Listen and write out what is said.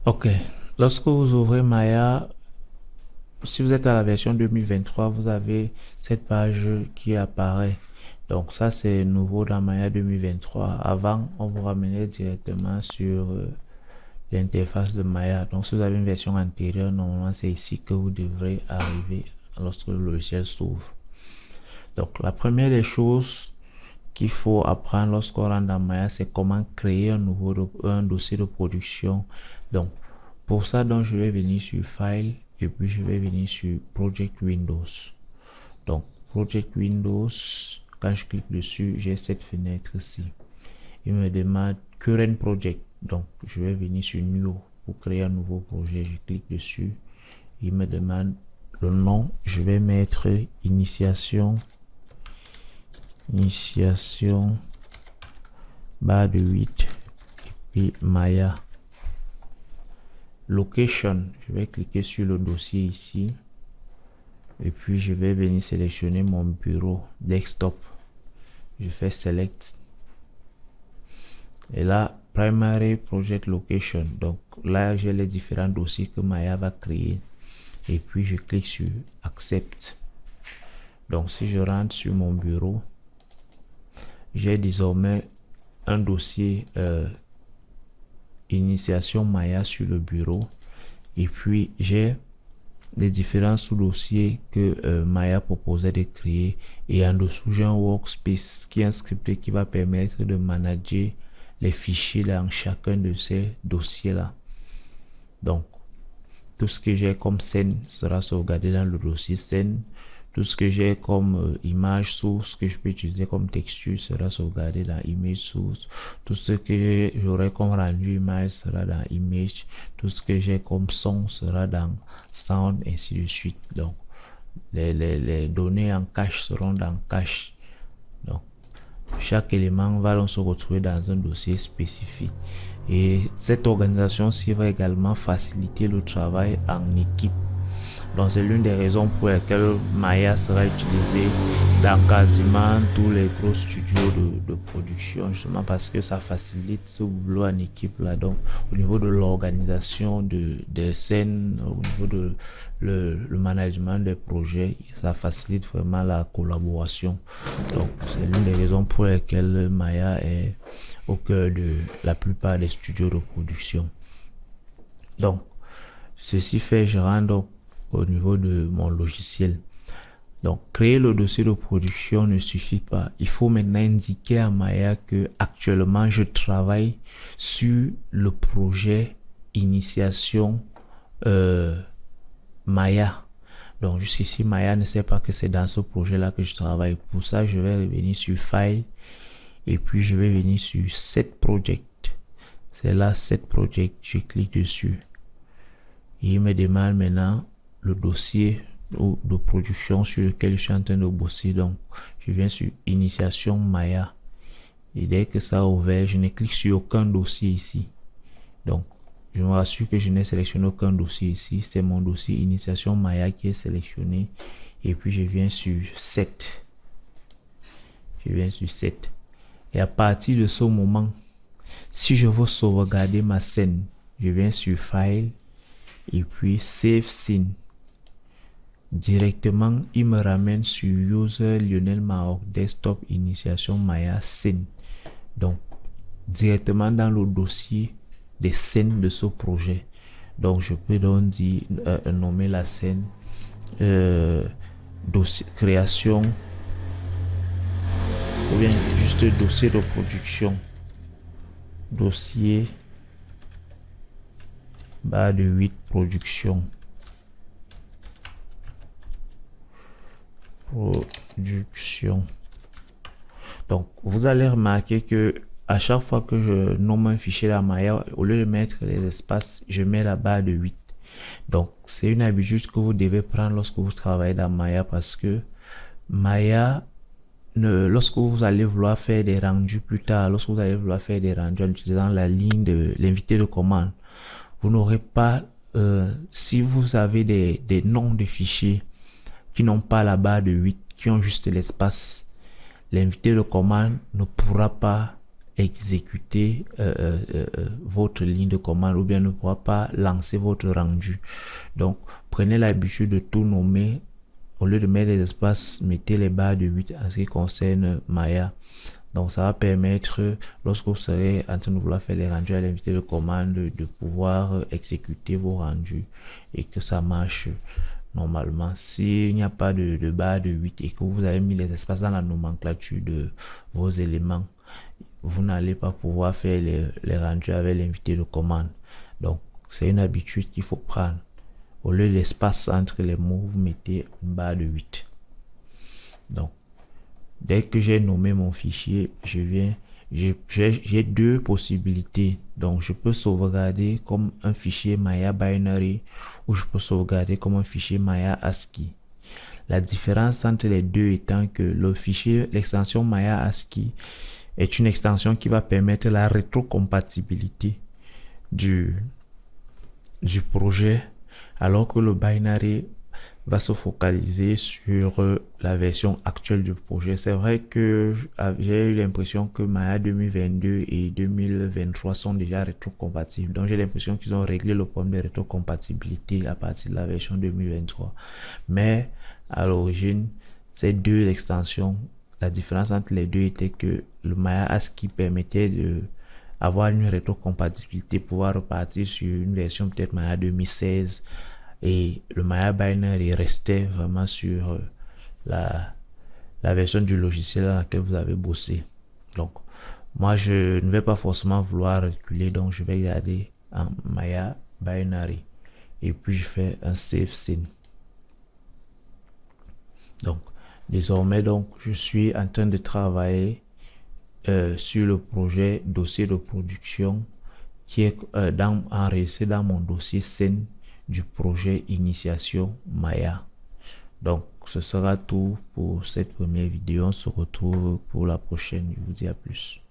Ok. Lorsque vous ouvrez Maya, si vous êtes à la version 2023, vous avez cette page qui apparaît. Donc ça, c'est nouveau dans Maya 2023. Avant, on vous ramenait directement sur l'interface de Maya. Donc si vous avez une version antérieure, normalement, c'est ici que vous devrez arriver lorsque le logiciel s'ouvre. Donc la première des choses qu'il faut apprendre lorsqu'on rentre dans Maya, c'est comment créer un dossier de production. Donc, pour ça, donc, je vais venir sur File et puis je vais venir sur Project Windows. Donc, Project Windows, quand je clique dessus, j'ai cette fenêtre-ci. Il me demande Current Project. Donc, je vais venir sur New pour créer un nouveau projet. Je clique dessus. Il me demande le nom. Je vais mettre Initiation barre de 8 et Maya. Location, je vais cliquer sur le dossier ici et puis je vais venir sélectionner mon bureau desktop. Je fais select et là primary project location. Donc là j'ai les différents dossiers que Maya va créer et puis je clique sur accept. Donc si je rentre sur mon bureau, j'ai désormais un dossier initiation Maya sur le bureau et puis j'ai les différents sous-dossiers que Maya proposait de créer et en dessous j'ai un workspace qui est un script qui va permettre de manager les fichiers dans chacun de ces dossiers là. Donc tout ce que j'ai comme scène sera sauvegardé dans le dossier scène. Tout ce que j'ai comme image source que je peux utiliser comme texture sera sauvegardé dans image source. Tout ce que j'aurai comme rendu image sera dans image. Tout ce que j'ai comme son sera dans sound, ainsi de suite. Donc, les données en cache seront dans cache. Donc, chaque élément va donc se retrouver dans un dossier spécifique. Et cette organisation-ci va également faciliter le travail en équipe. Donc c'est l'une des raisons pour lesquelles Maya sera utilisée dans quasiment tous les gros studios de production, justement parce que ça facilite ce boulot en équipe là. Donc au niveau de l'organisation des scènes, au niveau de le management des projets, ça facilite vraiment la collaboration. Donc c'est l'une des raisons pour lesquelles Maya est au cœur de la plupart des studios de production. Donc ceci fait, je rentre donc au niveau de mon logiciel. Donc, créer le dossier de production ne suffit pas. Il faut maintenant indiquer à Maya que actuellement je travaille sur le projet initiation Maya. Donc, jusqu'ici, Maya ne sait pas que c'est dans ce projet-là que je travaille. Pour ça, je vais revenir sur File et puis je vais venir sur Set Project. C'est là, Set Project. Je clique dessus. Et il me demande maintenant le dossier de production sur lequel je suis en train de bosser. Donc, je viens sur Initiation Maya. Et dès que ça a ouvert, je ne clique sur aucun dossier ici. Donc, je me rassure que je n'ai sélectionné aucun dossier ici. C'est mon dossier Initiation Maya qui est sélectionné. Et puis, je viens sur Set. Je viens sur Set. Et à partir de ce moment, si je veux sauvegarder ma scène, je viens sur File et puis Save Scene. Directement, il me ramène sur User Lionel Maroc Desktop Initiation Maya Scene. Donc, directement dans le dossier des scènes de ce projet. Donc, je peux donc dire, nommer la scène dossier, création ou bien juste dossier de production. Dossier barre de 8 production. Donc vous allez remarquer que à chaque fois que je nomme un fichier dans Maya, au lieu de mettre les espaces, je mets la barre de 8. Donc c'est une habitude que vous devez prendre lorsque vous travaillez dans Maya, parce que Maya, lorsque vous allez vouloir faire des rendus plus tard, lorsque vous allez vouloir faire des rendus en utilisant la ligne de l'invité de commande, vous n'aurez pas, si vous avez des noms de fichiers qui n'ont pas la barre de 8, qui ont juste l'espace, l'invité de commande ne pourra pas exécuter votre ligne de commande ou bien ne pourra pas lancer votre rendu. Donc, prenez l'habitude de tout nommer. Au lieu de mettre les espaces, mettez les barres de 8 en ce qui concerne Maya. Donc, ça va permettre, lorsque vous serez en train de vouloir faire les rendus à l'invité de commande, de pouvoir exécuter vos rendus et que ça marche normalement. S'il n'y a pas de barre de 8 et que vous avez mis les espaces dans la nomenclature de vos éléments, vous n'allez pas pouvoir faire les rendus avec l'invité de commande. Donc, c'est une habitude qu'il faut prendre. Au lieu de l'espace entre les mots, vous mettez une barre de 8. Donc, dès que j'ai nommé mon fichier, j'ai deux possibilités. Donc, je peux sauvegarder comme un fichier Maya Binary ou je peux sauvegarder comme un fichier Maya ASCII. La différence entre les deux étant que le fichier, l'extension Maya ASCII est une extension qui va permettre la rétrocompatibilité du projet, alors que le binary va se focaliser sur la version actuelle du projet. C'est vrai que j'ai eu l'impression que Maya 2022 et 2023 sont déjà rétrocompatibles. Donc j'ai l'impression qu'ils ont réglé le problème de rétrocompatibilité à partir de la version 2023. Mais à l'origine, ces deux extensions, la différence entre les deux était que le Maya ASCII permettait de avoir une rétrocompatibilité, pouvoir repartir sur une version peut-être Maya 2016, et le Maya Binary restait vraiment sur la version du logiciel dans laquelle vous avez bossé. Donc, moi, je ne vais pas forcément vouloir reculer, donc je vais garder en Maya Binary. Et puis, je fais un Save Scene. Donc, désormais, donc, je suis en train de travailler sur le projet dossier de production qui est enregistré dans mon dossier scène du projet initiation Maya. Donc, ce sera tout pour cette première vidéo. On se retrouve pour la prochaine. Je vous dis à plus.